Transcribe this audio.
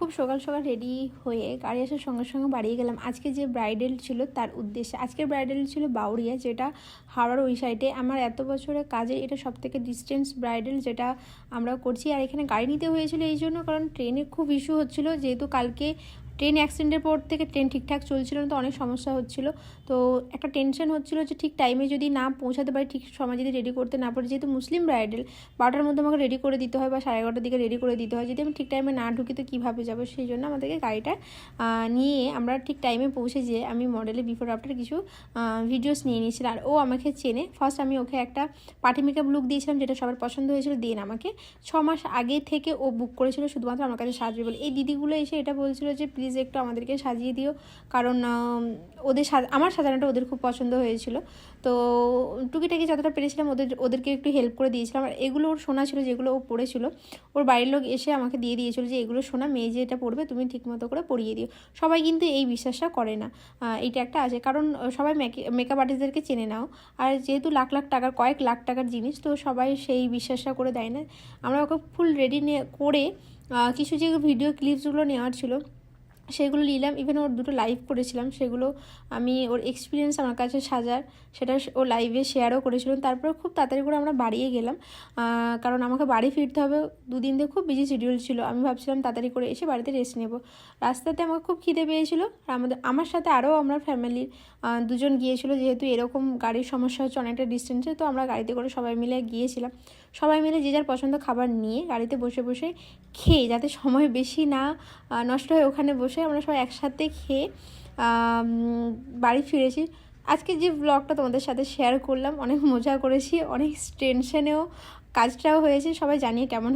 খুব সকাল সকাল রেডি হয়ে গাড়ি আসার সঙ্গে সঙ্গে বাড়িয়ে গেলাম। আজকে যে ব্রাইডাল ছিল তার উদ্দেশ্যে। আজকের ব্রাইডাল ছিল বাউরিয়া, যেটা হাওড়ার ওই সাইডে। আমার এত বছরের কাজে এটা সবথেকে ডিস্টেন্স ব্রাইডাল যেটা আমরা করছি। আর এখানে গাড়ি নিতে হয়েছিল এই জন্য, কারণ ট্রেনের খুব ইস্যু হচ্ছিলো, যেহেতু কালকে ট্রেন অ্যাক্সিডেন্টের পর থেকে ট্রেন ঠিকঠাক চলছিল না, তো অনেক সমস্যা হচ্ছিলো। তো একটা টেনশন হচ্ছিলো যে ঠিক টাইমে যদি না পৌঁছাতে পারি, ঠিক সময় যদি রেডি করতে না পারি, যেহেতু মুসলিম ব্রাইডাল 12টার মধ্যে আমাকে রেডি করে দিতে হয় বা 11:30টার দিকে রেডি করে দিতে হয়। যদি আমি ঠিক টাইমে না ঢুকি তো কীভাবে যাবো, সেই জন্য আমাদেরকে গাড়িটা নিয়ে আমরা ঠিক টাইমে পৌঁছে যেয়ে আমি মডেলের বিফোর আফটার কিছু ভিডিওস নিয়ে নিয়েছিলাম। আর ও আমাকে চেনে। ফার্স্ট আমি ওকে একটা পার্টি মেকআপ লুক দিয়েছিলাম, যেটা সবার পছন্দ হয়েছিল। দেন আমাকে 6 মাস আগে থেকে ও বুক করেছিল শুধুমাত্র আমার কাছে সাজবে বলে। এই দিদিগুলো এসে এটা বলছিল যে প্লিজ একটু আমাদেরকে সাজিয়ে দিও, কারণ ওদের আমার সাজানোটা ওদের খুব পছন্দ হয়েছিল। তো টুকিটাকি যতটা পেরেছিলাম ওদেরকে একটু হেল্প করে দিয়েছিলাম। আর এগুলো ওর শোনা ছিল, যেগুলো ও পড়েছিল। ওর বাড়ির লোক এসে আমাকে দিয়ে দিয়েছিল যে এগুলো শোনা, মেয়ে যে এটা পড়বে তুমি ঠিকমতো করে পড়িয়ে দিও। সবাই কিন্তু এই বিশ্বাসটা করে না, এইটা একটা আছে, কারণ সবাই মেকআপ আর্টিস্টদেরকে চেনে নাও। আর যেহেতু লাখ লাখ টাকার, কয়েক লাখ টাকার জিনিস, তো সবাই সেই বিশ্বাসটা করে দেয় না। আমরা ওকে ফুল রেডি করে কিছু যে ভিডিও ক্লিপসগুলো নেওয়ার ছিল সেগুলো নিলাম। ইভেন ওর দুটো লাইভ করেছিলাম, সেগুলো আমি ওর এক্সপিরিয়েন্স আমার কাছে সাজার, সেটা ও লাইভে শেয়ারও করেছিলাম। তারপরে খুব তাড়াতাড়ি করে আমরা বাড়িয়ে গেলাম, কারণ আমাকে বাড়ি ফিরতে হবে। দুদিন ধরে খুব বিজি শিডিউল ছিল। আমি ভাবছিলাম তাড়াতাড়ি করে এসে বাড়িতে রেস্ট নেব। রাস্তাতে আমার খুব খিদে পেয়েছিল। আর আমার সাথে আরও আমরা ফ্যামিলির দুজন গিয়েছিলো, যেহেতু এরকম গাড়ির সমস্যা হচ্ছে অনেকটা ডিস্টেন্সে, তো আমরা গাড়িতে করে সবাই মিলে গিয়েছিলাম। সবাই মিলে যে যার পছন্দ খাবার নিয়ে গাড়িতে বসে বসে খেয়ে, যাতে সময় বেশি না নষ্ট হয়, ওখানে বসে আমরা সবাই একসাথে খেয়ে বাড়ি ফিরেছি। আজকে যে ব্লগটা তোমাদের সাথে শেয়ার করলাম, অনেক মজা করেছি, অনেক টেনশনেও কাজটাও হয়েছে। সবাই জানিয়ে কেমন